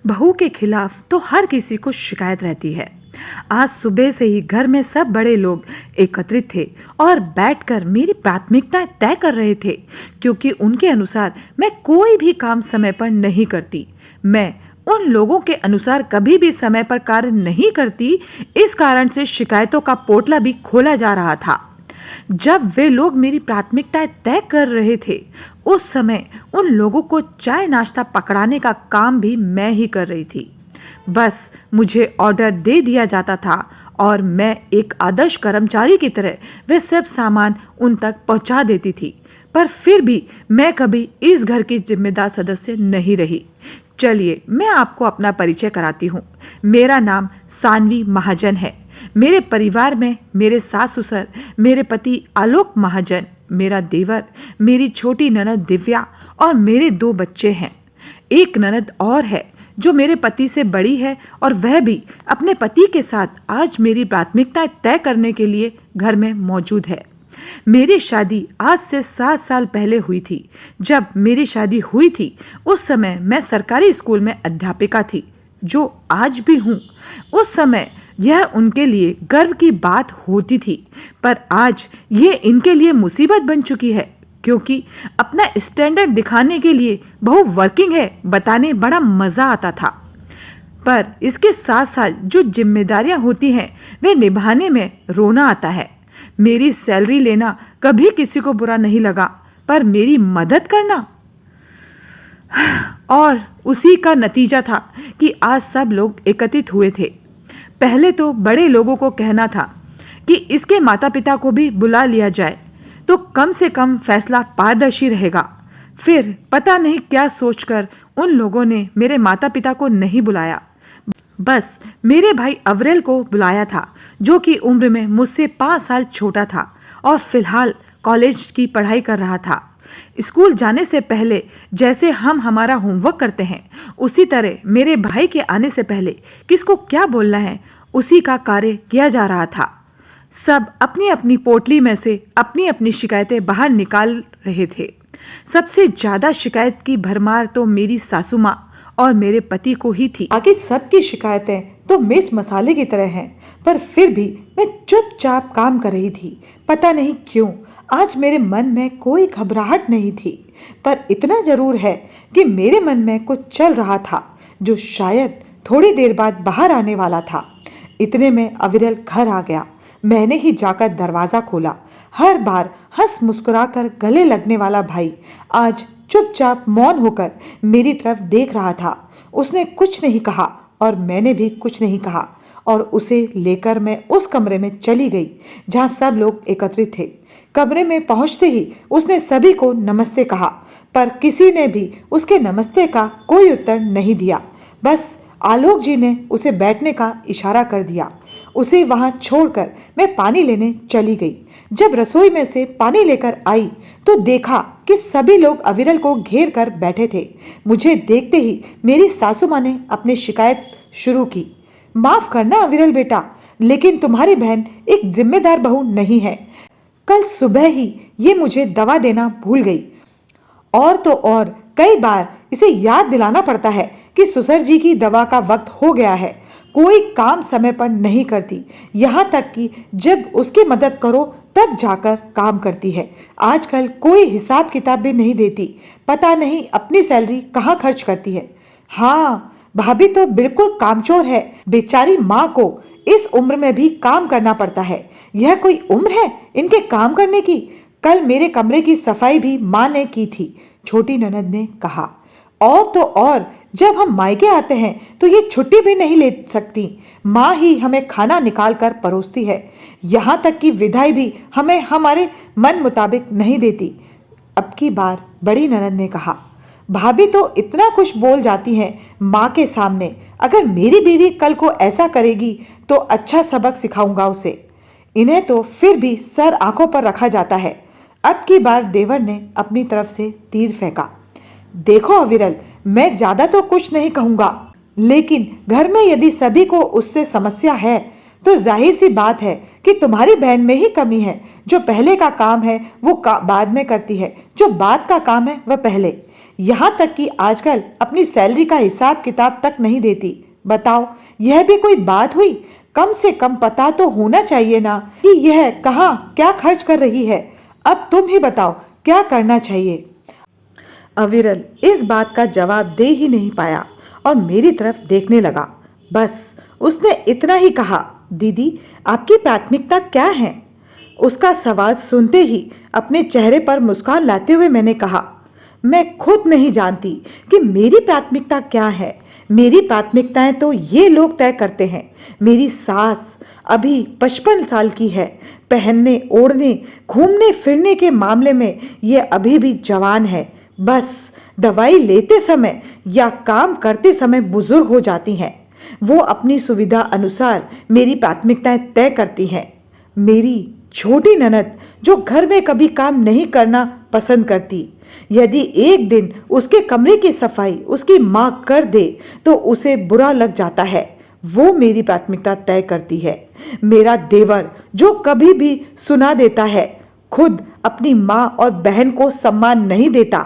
बहू के खिलाफ तो हर किसी को शिकायत रहती है। आज सुबह से ही घर में सब बड़े लोग एकत्रित थे और बैठकर मेरी प्राथमिकताएं तय कर रहे थे, क्योंकि उनके अनुसार मैं कोई भी काम समय पर नहीं करती। मैं उन लोगों के अनुसार कभी भी समय पर कार्य नहीं करती। इस कारण से शिकायतों का पोटला भी खोला जा रहा था। जब वे लोग मेरी प्राथमिकताएं तय कर रहे थे, उस समय उन लोगों को चाय नाश्ता पकड़ाने का काम भी मैं ही कर रही थी। बस मुझे ऑर्डर दे दिया जाता था और मैं एक आदर्श कर्मचारी की तरह वे सब सामान उन तक पहुंचा देती थी। पर फिर भी मैं कभी इस घर की जिम्मेदार सदस्य नहीं रही। चलिए मैं आपको अपना परिचय कराती हूँ। मेरा नाम सानवी महाजन है। मेरे परिवार में मेरे सास ससुर, मेरे पति आलोक महाजन, मेरा देवर, मेरी छोटी ननद दिव्या और मेरे 2 बच्चे हैं। एक ननद और है जो मेरे पति से बड़ी है और वह भी अपने पति के साथ आज मेरी प्राथमिकताएं तय करने के लिए घर में मौजूद है। मेरी शादी आज से 7 साल पहले हुई थी। जब मेरी शादी हुई थी उस समय मैं सरकारी स्कूल में अध्यापिका थी, जो आज भी हूँ। उस समय यह उनके लिए गर्व की बात होती थी, पर आज ये इनके लिए मुसीबत बन चुकी है, क्योंकि अपना स्टैंडर्ड दिखाने के लिए बहू वर्किंग है बताने बड़ा मज़ा आता था। पर इसके साथ साथ जो जिम्मेदारियां होती हैं वे निभाने में रोना आता है। मेरी सैलरी लेना कभी किसी को बुरा नहीं लगा, पर मेरी मदद करना, और उसी का नतीजा था कि आज सब लोग एकत्रित हुए थे। पहले तो बड़े लोगों को कहना था कि इसके माता पिता को भी बुला लिया जाए तो कम से कम फैसला पारदर्शी रहेगा। फिर पता नहीं क्या सोचकर उन लोगों ने मेरे माता पिता को नहीं बुलाया, बस मेरे भाई अवरेल को बुलाया था, जो कि उम्र में मुझसे 5 साल छोटा था और फिलहाल कॉलेज की पढ़ाई कर रहा था। स्कूल जाने से पहले जैसे हम हमारा होमवर्क करते हैं, उसी तरह मेरे भाई के आने से पहले किसको क्या बोलना है उसी का कार्य किया जा रहा था। सब अपनी अपनी पोटली में से अपनी अपनी शिकायतें बाहर निकाल रहे थे। सबसे ज्यादा शिकायत की भरमार तो मेरी सासू माँ और मेरे पति को ही थी। बाकी सबकी शिकायतें तो मिर्च मसाले की तरह हैं, पर फिर भी मैं चुपचाप काम कर रही थी। पता नहीं क्यों आज मेरे मन में कोई घबराहट नहीं थी, पर इतना जरूर है कि मेरे मन में कुछ चल रहा था जो शायद थोड़ी देर बाद बाहर आने वाला था। इतने में अविरल घर आ गया। मैंने ही जाकर दरवाजा खोला। हर बार हंस मुस्कुराकर गले लगने वाला भाई आज चुपचाप मौन होकर मेरी तरफ देख रहा था। उसने कुछ नहीं कहा और मैंने भी कुछ नहीं कहा, और उसे लेकर मैं उस कमरे में चली गई जहां सब लोग एकत्रित थे। कमरे में पहुंचते ही उसने सभी को नमस्ते कहा, पर किसी ने भी उसके नमस्ते का कोई उत्तर नहीं दिया। बस आलोक जी ने उसे बैठने का इशारा कर दिया। उसे वहां छोड़कर मैं पानी लेने चली गई। जब रसोई में से पानी लेकर आई तो देखा कि सभी लोग अविरल को घेर कर बैठे थे। मुझे देखते ही मेरी सासू माँ ने अपनी शिकायत शुरू की। माफ करना अविरल बेटा, लेकिन तुम्हारी बहन एक जिम्मेदार बहू नहीं है। कल सुबह ही ये मुझे दवा देना भूल गई, और तो और कई बार इसे याद दिलाना पड़ता है कि ससुर जी की दवा का वक्त हो गया है। कोई काम समय पर नहीं करती, यहाँ तक कि जब उसकी मदद करो तब जाकर काम करती है। आजकल कोई हिसाब किताब भी नहीं देती। पता नहीं अपनी सैलरी कहाँ खर्च करती है। हाँ, भाभी तो बिल्कुल कामचोर है। बेचारी माँ को इस उम्र में भी काम करना पड़ता है। यह कोई उम्र है इनके काम करने की? कल मेरे कमरे की सफाई भी माँ ने की थी, छोटी ननद ने कहा। और तो और जब हम मायके आते हैं तो ये छुट्टी भी नहीं ले सकती। माँ ही हमें खाना निकाल कर परोसती है। यहाँ तक कि विदाई भी हमें हमारे मन मुताबिक नहीं देती। अब की बार बड़ी ननद ने कहा। भाभी तो इतना कुछ बोल जाती हैं माँ के सामने। अगर मेरी बीवी कल को ऐसा करेगी तो अच्छा सबक सिखाऊंगा उसे। इन्हें तो फिर भी सर आंखों पर रखा जाता है। अब की बार देवर ने अपनी तरफ से तीर फेंका। देखो अविरल, मैं ज्यादा तो कुछ नहीं कहूंगा, लेकिन घर में यदि सभी को उससे समस्या है तो जाहिर सी बात है कि तुम्हारी बहन में ही कमी है। जो पहले का काम है वो बाद में करती है, जो बाद का काम है वह पहले। यहाँ तक कि आजकल अपनी सैलरी का हिसाब किताब तक नहीं देती। बताओ, यह भी कोई बात हुई? कम से कम पता तो होना चाहिए ना कि यह कहाँ क्या खर्च कर रही है। अब तुम ही बताओ, क्या करना चाहिए? अविरल इस बात का जवाब दे ही नहीं पाया और मेरी तरफ देखने लगा। बस उसने इतना ही कहा, दीदी आपकी प्राथमिकता क्या है? उसका सवाल सुनते ही अपने चेहरे पर मुस्कान लाते हुए मैंने कहा, मैं खुद नहीं जानती कि मेरी प्राथमिकता क्या है। मेरी प्राथमिकताएं तो ये लोग तय करते हैं। मेरी सास अभी 55 साल की है। पहनने ओढ़ने घूमने फिरने के मामले में ये अभी भी जवान है। बस दवाई लेते समय या काम करते समय बुजुर्ग हो जाती हैं। वो अपनी सुविधा अनुसार मेरी प्राथमिकताएं तय करती हैं। मेरी छोटी ननद जो घर में कभी काम नहीं करना पसंद करती, यदि एक दिन उसके कमरे की सफाई उसकी माँ कर दे तो उसे बुरा लग जाता है। वो मेरी प्राथमिकता तय करती है। मेरा देवर जो कभी भी सुना देता है, खुद अपनी माँ और बहन को सम्मान नहीं देता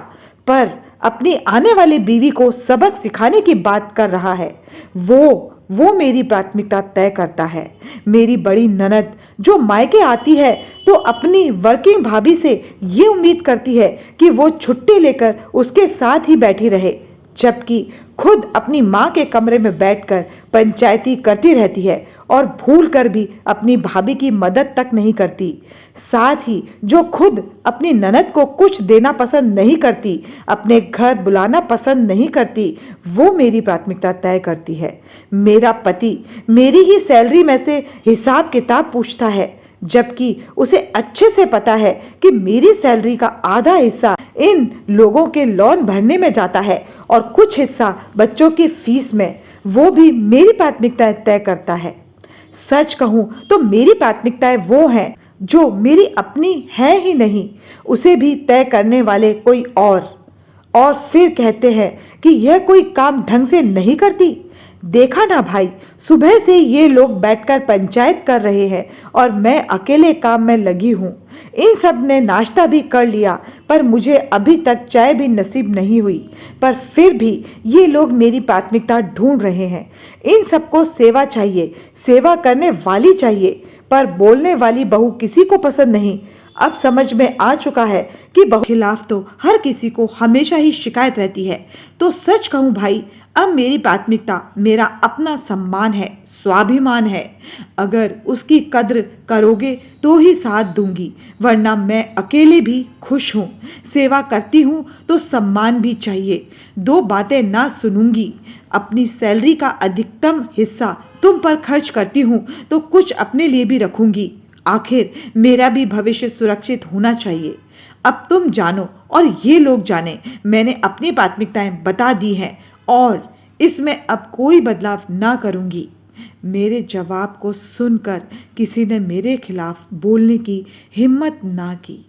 पर अपनी आने वाली बीवी को सबक सिखाने की बात कर रहा है, वो मेरी प्राथमिकता तय करता है। मेरी बड़ी ननद जो मायके आती है तो अपनी वर्किंग भाभी से ये उम्मीद करती है कि वो छुट्टी लेकर उसके साथ ही बैठी रहे, जबकि खुद अपनी माँ के कमरे में बैठकर पंचायती करती रहती है और भूल कर भी अपनी भाभी की मदद तक नहीं करती। साथ ही जो खुद अपनी ननद को कुछ देना पसंद नहीं करती, अपने घर बुलाना पसंद नहीं करती, वो मेरी प्राथमिकता तय करती है। मेरा पति मेरी ही सैलरी में से हिसाब किताब पूछता है, जबकि उसे अच्छे से पता है कि मेरी सैलरी का आधा हिस्सा इन लोगों के लोन भरने में जाता है और कुछ हिस्सा बच्चों की फीस में। वो भी मेरी प्राथमिकताएं तय करता है। सच कहूं तो मेरी प्राथमिकताएं वो हैं जो मेरी अपनी है ही नहीं, उसे भी तय करने वाले कोई और फिर कहते हैं कि यह कोई काम ढंग से नहीं करती। देखा ना भाई, सुबह से ये लोग बैठकर पंचायत कर रहे हैं और मैं अकेले काम में लगी हूँ। इन सब ने नाश्ता भी कर लिया पर मुझे अभी तक चाय भी नसीब नहीं हुई, पर फिर भी ये लोग मेरी प्राथमिकता ढूंढ रहे हैं। इन सबको सेवा चाहिए, सेवा करने वाली चाहिए, पर बोलने वाली बहू किसी को पसंद नहीं। अब समझ में आ चुका है कि बहू के खिलाफ तो हर किसी को हमेशा ही शिकायत रहती है। तो सच कहूँ भाई, अब मेरी प्राथमिकता मेरा अपना सम्मान है, स्वाभिमान है। अगर उसकी कद्र करोगे तो ही साथ दूंगी, वरना मैं अकेले भी खुश हूँ। सेवा करती हूँ तो सम्मान भी चाहिए। दो बातें ना सुनूंगी। अपनी सैलरी का अधिकतम हिस्सा तुम पर खर्च करती हूँ तो कुछ अपने लिए भी रखूंगी। आखिर मेरा भी भविष्य सुरक्षित होना चाहिए। अब तुम जानो और ये लोग जाने, मैंने अपनी प्राथमिकताएं बता दी हैं और इसमें अब कोई बदलाव ना करूंगी। मेरे जवाब को सुनकर किसी ने मेरे खिलाफ बोलने की हिम्मत ना की।